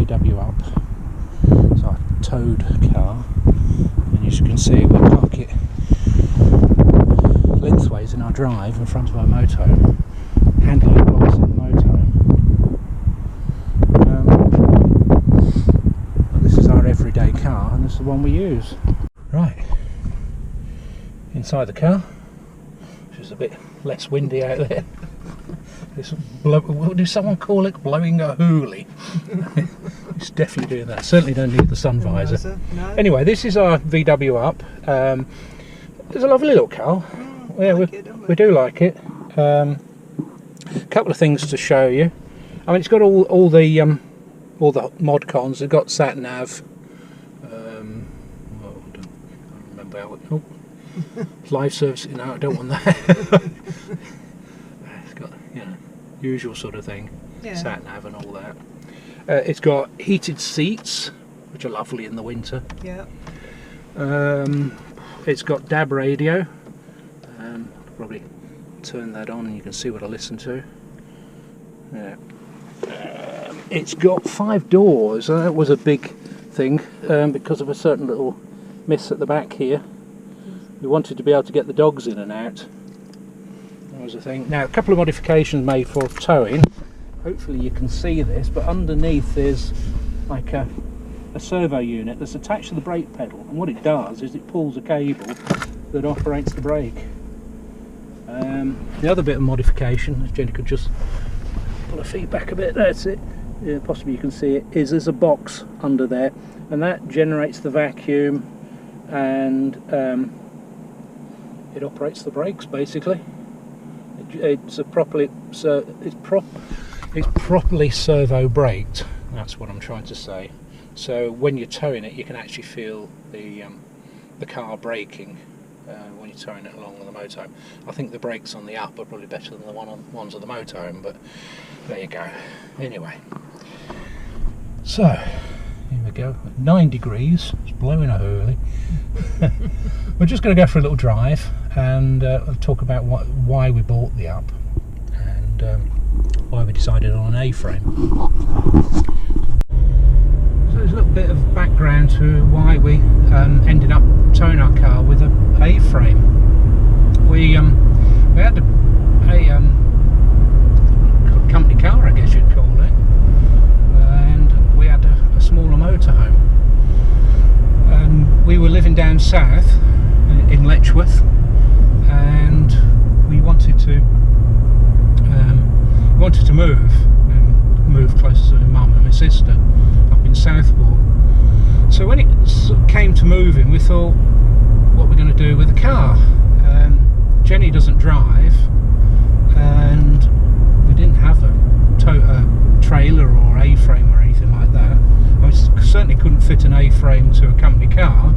VW up. It's our towed car, and as you can see, we park it lengthways in our drive in front of our motorhome. Handling blocks in the motorhome. This is our everyday car, and this is the one we use. Right, inside the car, which is a bit less windy out there. What does someone call it? Blowing a hoolie. It's definitely doing that. Certainly don't need the sun visor. No. Anyway, this is our VW up. It's a lovely little car. Yeah, we do like it. A couple of things to show you. I mean, it's got all the mod cons. It's got sat nav. I don't remember how it. Oh, live service. No, I don't want that. It's got, you know, usual sort of thing. Yeah. Sat nav and all that. It's got heated seats, which are lovely in the winter. Yeah. It's got DAB radio. Probably turn that on and you can see what I listen to. Yeah. It's got 5 doors. That was a big thing because of a certain little miss at the back here. We wanted to be able to get the dogs in and out. That was a thing. Now, a couple of modifications made for towing. Hopefully you can see this, but underneath there's like a servo unit that's attached to the brake pedal, and what it does is it pulls a cable that operates the brake. The other bit of modification, if Jenny could just pull her feet back a bit, that's it, yeah, possibly you can see it, is there's a box under there, and that generates the vacuum, and it operates the brakes basically. It's properly servo braked. That's what I'm trying to say. So when you're towing it, you can actually feel the car braking when you're towing it along on the motorhome. I think the brakes on the up are probably better than the ones on the motorhome, but there you go. Anyway, so here we go. 9 degrees. It's blowing a hurley. We're just going to go for a little drive and talk about why we bought the up and why we decided on an A-frame. So there's a little bit of background to why we ended up towing our car with a A-frame. We had a company car, I guess you'd call it, and we had a smaller motorhome. We were living down south in Letchworth, and we wanted to move closer to my mum and my sister up in Southport. So when it came to moving, we thought, what we're going to do with the car. Jenny doesn't drive, and we didn't have a trailer or A-frame or anything like that. I certainly couldn't fit an A-frame to a company car,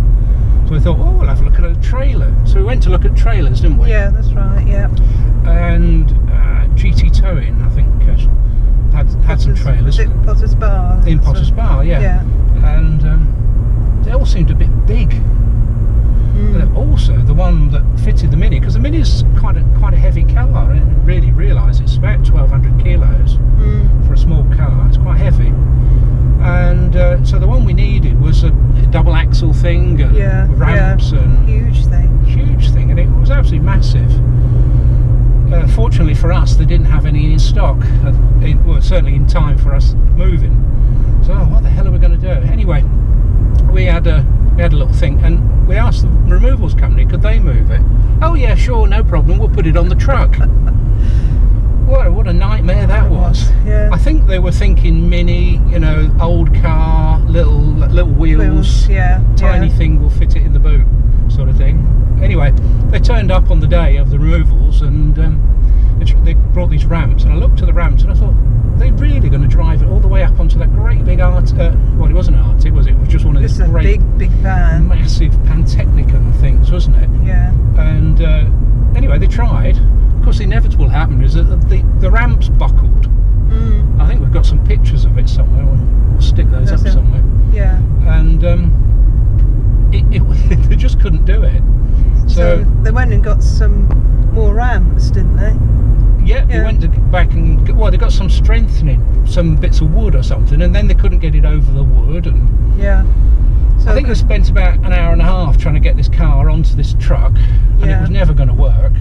so we thought, oh, we'll have a look at a trailer. So we went to look at trailers, didn't we? Yeah, that's right, yeah. And GT Towing, I think, had some trailers. Potter's Bar. In Potter's Bar, yeah. And they all seemed a bit big. Also, the one that fitted the Mini, because the Mini is quite a heavy car. I didn't really realise it's about 1,200 kilos for a small car. It's quite heavy. And so the one we needed was a double axle thing, and ramps, and huge thing, and it was absolutely massive. Fortunately for us, they didn't have any in stock. Well, certainly in time for us moving. So, what the hell are we going to do? Anyway, we had a little thing, and we asked the removals company, could they move it? Oh yeah, sure, no problem, we'll put it on the truck. What a nightmare that was. Yeah. I think they were thinking Mini, you know, old car, little wheels, tiny thing, will fit it in the boot, sort of thing. Anyway, they turned up on the day of the removals, and they brought these ramps, and I looked at the ramps and I thought, are they really going to drive it all the way up onto that great big Arctic? Well, it wasn't an Arctic, was it? It was just one of these great big van, massive Pantechnicon things, wasn't it? Yeah. And anyway, they tried. Of course, the inevitable happened is that the ramps buckled. I think we've got some pictures of it somewhere. We'll stick those up somewhere. Yeah. And they just couldn't do it. So they went and got some more ramps, didn't they? Yeah, they went back and they got some strengthening, some bits of wood or something, and then they couldn't get it over the wood. And So I think they spent about an hour and a half trying to get this car onto this truck, and it was never going to work.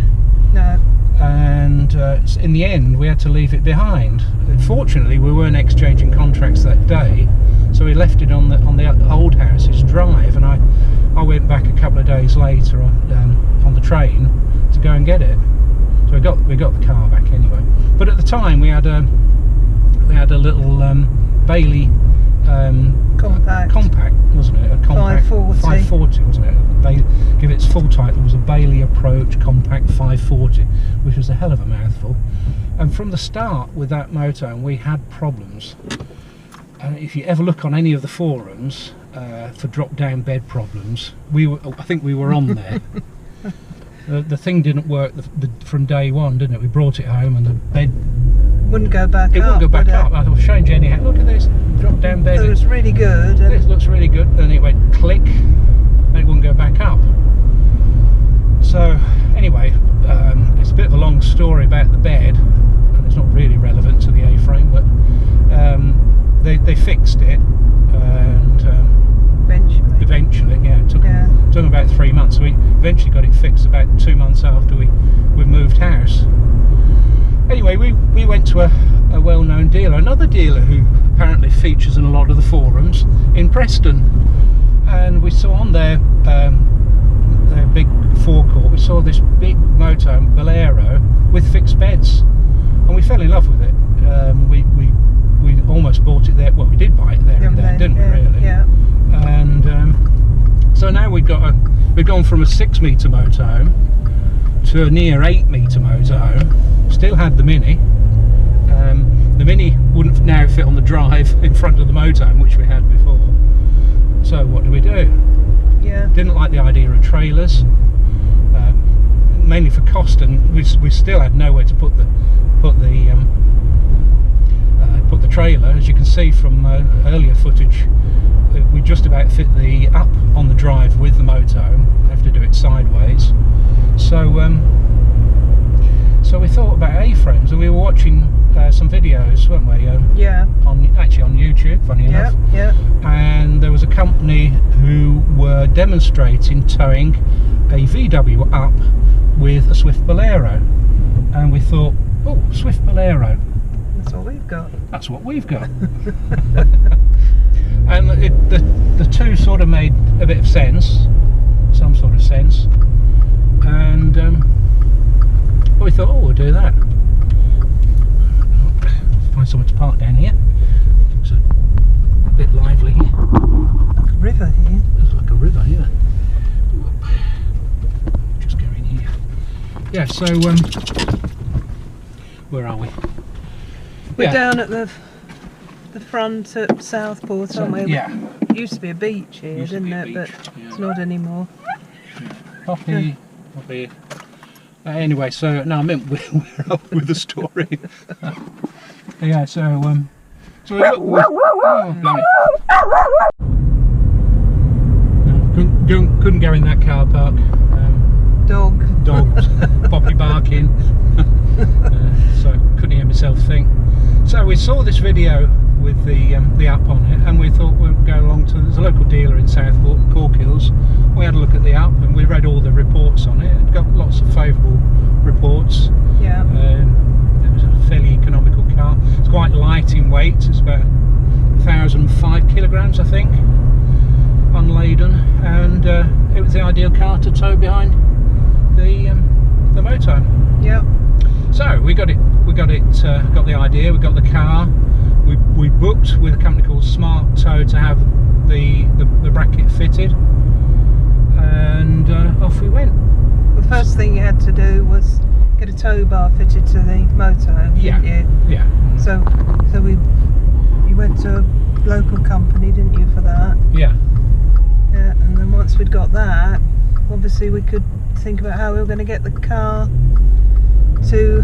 No. And in the end, we had to leave it behind. Fortunately, we weren't exchanging contracts that day, so we left it on the old house's drive, and I went back a couple of days later on the train to go and get it. So we got the car back anyway. But at the time, we had a little Bailey compact, wasn't it? A compact 540, wasn't it? Give its full title, it was a Bailey Approach Compact 540, which was a hell of a mouthful. And from the start with that motorhome, we had problems. If you ever look on any of the forums for drop-down bed problems, I think we were on there. The thing didn't work from day one, didn't it? We brought it home and the bed wouldn't go back up. It wouldn't go back up. I was showing Jenny, look at this drop-down bed. It was really good. This looks really good. And it went click, and it wouldn't go back up. So anyway, it's a bit of a long story about the bed, and it's not really relevant to the A-frame, but they fixed it, and eventually, it took them about 3 months. So we eventually got it fixed about 2 months after we moved house. Anyway, we went to a well-known dealer, another dealer who apparently features in a lot of the forums in Preston, and we saw on their big forecourt, we saw this big motorhome Bolero with fixed beds, and we fell in love with it. We almost bought it there. Well, we did buy it there and then, didn't we? Really? Yeah. And so now we've gone from a 6-metre motorhome to a near 8-metre motorhome. Still had the Mini. The Mini wouldn't now fit on the drive in front of the motorhome, which we had before. So what do? Yeah. Didn't like the idea of trailers, mainly for cost, and we still had nowhere to put the trailer. As you can see from earlier footage, we just about fit the up on the drive with the motorhome. Have to do it sideways. So we thought about A-frames, and we were watching some videos, weren't we? Actually on YouTube, funny enough. Yeah. And there was a company who were demonstrating towing a VW up with a Swift Bolero, and we thought, oh, Swift Bolero. That's what we've got. That's what we've got. And the two sort of made a bit of sense, some sort of sense, and we thought, oh, we'll do that. Find somewhere to park down here. It's a bit lively here. Like a river here. There's like a river here. Just go in here. Yeah, so where are we? We're down at the front at Southport, aren't we? Yeah. It used to be a beach here, didn't it? But it's not anymore. Poppy. Anyway, so no, I meant we're up with the story. Yeah, so we look. Couldn't go in that car park. Dogs, Poppy barking. So couldn't hear myself think. So we saw this video with the app on it, and we thought we'd go along to. There's a local dealer in Southport and Cork Hills. We had a look at the app, and we read all the reports on it. It got lots of favourable reports. Yeah. It was a fairly economical car. It's quite light in weight. It's about 1,005 kilograms, I think, unladen, and it was the ideal car to tow behind the motorhome. Yep. So we got the idea. We got the car. We booked with a company called Smart Tow to have the bracket fitted, and off we went. The first thing you had to do was get a tow bar fitted to the motorhome, didn't you? Yeah. So you went to a local company, didn't you, for that? Yeah. Yeah, and then once we'd got that, obviously we could think about how we were going to get the car to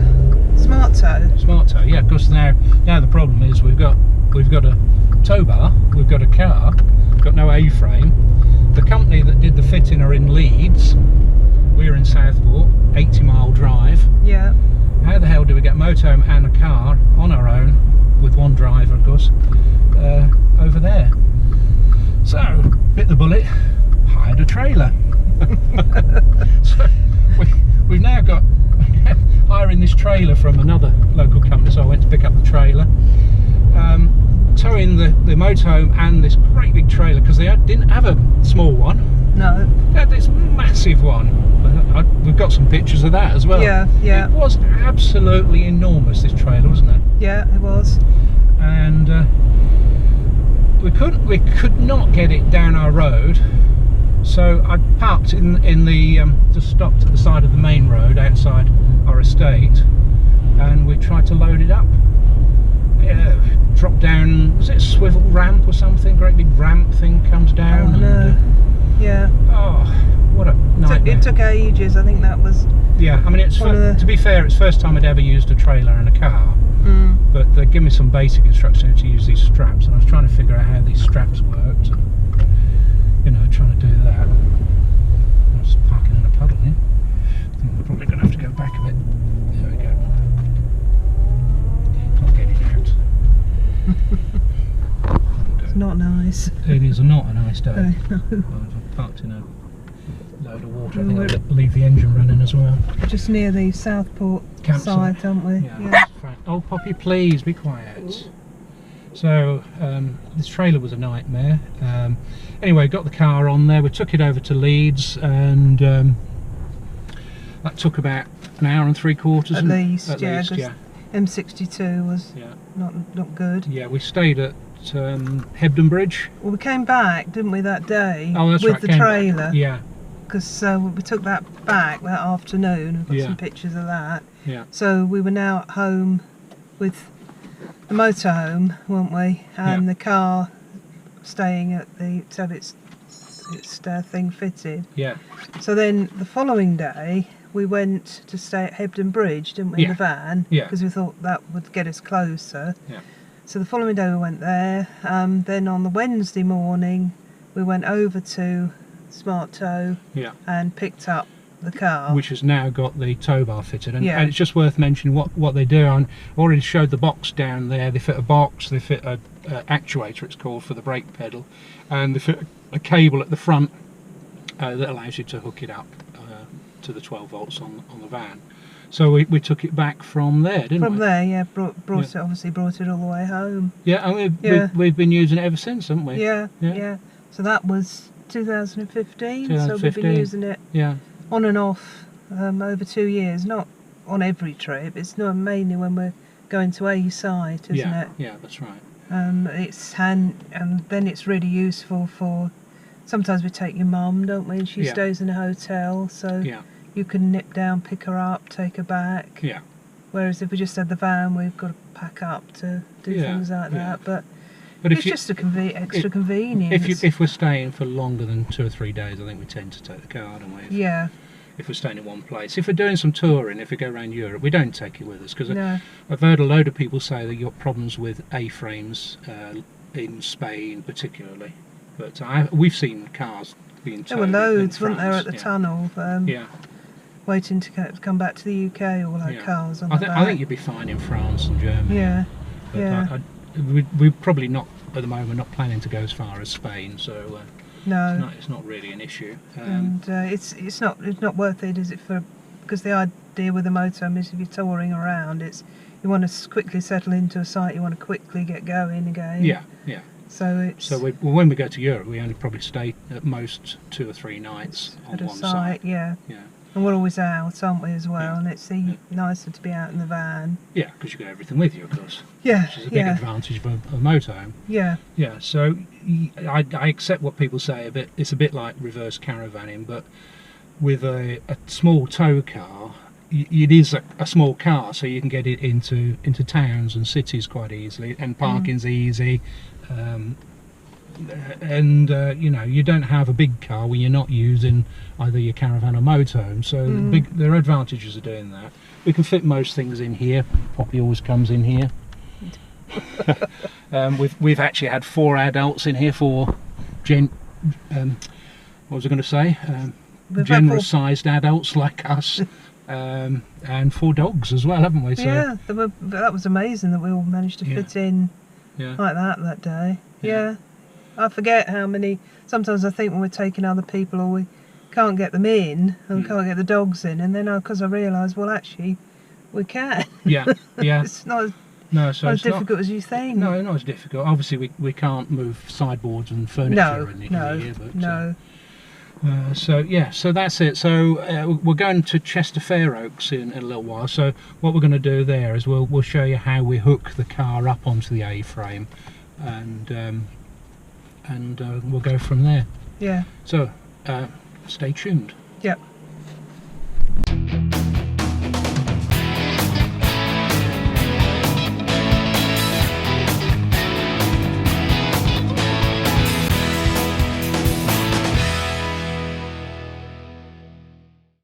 Smart Tow. Smart Tow, yeah. Because now the problem is we've got a tow bar, we've got a car, we've got no A-frame. The company that did the fitting are in Leeds, we're in Southport, 80-mile drive. Yeah. How the hell do we get a motorhome and a car on our own, with one driver of course, over there? So, bit the bullet, hired a trailer. So we've now got hiring this trailer from another local company, so I went to pick up the trailer, towing the motorhome and this great big trailer, because they didn't have a small one. No. They had this massive one. We've got some pictures of that as well. Yeah, yeah. It was absolutely enormous, this trailer, wasn't it? Yeah, it was. And we could not get it down our road, so I parked in the just stopped at the side of the main road outside our estate, and we tried to load it up. Dropped down, was it a swivel ramp or something? Great big ramp thing comes down. Oh, no. Yeah. Oh, what a nightmare. It took ages. I think that was. Yeah, I mean, to be fair, it's the first time I'd ever used a trailer and a car. But they give me some basic instructions to use these straps, and I was trying to figure out how these straps worked. You know, trying to do that. I was parking in a puddle here. I think we're probably going to have to go back a bit. There we go. Can't get it out. It's not nice. It is not a nice day. No. I've parked in a load of water. I think I'll leave the engine running as well. Just near the Southport Campsite. site, aren't we? Yeah. Oh, Poppy, please be quiet. So this trailer was a nightmare. Anyway, got the car on there. We took it over to Leeds, and that took about an hour and 3/4. At least, at yeah. least, yeah. M62 was not good. Yeah, we stayed at Hebden Bridge. Well, we came back, didn't we, that day? Oh, that's with right. the came trailer. Back. Yeah. Because we took that back that afternoon. We've got some pictures of that. Yeah. So we were now at home with the motorhome, weren't we? And the car staying at the to have its thing fitted. Yeah. So then the following day we went to stay at Hebden Bridge, didn't we, in the van? Yeah. Because we thought that would get us closer. Yeah. So the following day we went there. Then on the Wednesday morning we went over to Smart Tow and picked up the car, which has now got the tow bar fitted, and Yeah. it's just worth mentioning what they do. I already showed the box down there. They fit a box, they fit a actuator, it's called, for the brake pedal, and they fit a cable at the front that allows you to hook it up to the 12 volts on the van. So we took it back from there, didn't we? From there, yeah. Brought it all the way home. Yeah, and we've been using it ever since, haven't we? Yeah. So that was 2015. So we've 2015. been using it Yeah. on and off over 2 years. Not on every trip. It's not mainly when we're going to a site, isn't it? Yeah, that's right. And then it's really useful for. Sometimes we take your mum, don't we? And she stays in a hotel, so you can nip down, pick her up, take her back. Yeah. Whereas if we just had the van, we've got to pack up to do things like that. But it's just extra convenience. If we're staying for longer than 2 or 3 days, I think we tend to take the car, don't we? Yeah. If we're staying in one place. If we're doing some touring, if we go around Europe, we don't take it with us, because I've heard a load of people say that you've got problems with A-frames in Spain particularly. But we've seen cars being towed. There were loads, in weren't there, France, at the tunnel? Waiting to come back to the UK, all our cars on the back. I think you'd be fine in France and Germany. Yeah. But we're probably not, at the moment, not planning to go as far as Spain, so no, it's not really an issue. And it's not worth it, is it? Because the idea with the motorhome is if you're touring around, you want to quickly settle into a site, you want to quickly get going again. Yeah. So when we go to Europe, we only probably stay at most 2 or 3 nights on one site. Yeah. And we're always out, aren't we, as well? And it's nicer to be out in the van. Yeah, because you got everything with you, of course. Yeah. Which is a big advantage of a motorhome. Yeah. Yeah. So I accept what people say. It's a bit like reverse caravanning, but with a small tow car, it is a small car, so you can get it into towns and cities quite easily, and parking's easy. You don't have a big car when you're not using either your caravan or motorhome, so there are advantages of doing that. We can fit most things in here. Poppy always comes in here. We've actually had 4 adults in here, 4 what was I going to say? generous-sized adults like us, and 4 dogs as well, haven't we? So, yeah, that was amazing that we all managed to fit in like that day. Yeah. I forget how many. Sometimes I think when we're taking other people or we can't get them in and can't get the dogs in, and then because I realise, well, actually, we can. Yeah. It's not as difficult as you think. No, not as difficult. Obviously, we can't move sideboards and furniture in here. But, so that's it. So we're going to Chester Fair Oaks in a little while. So what we're going to do there is we'll show you how we hook the car up onto the A-frame, and we'll go from there. Yeah. So stay tuned. Yep.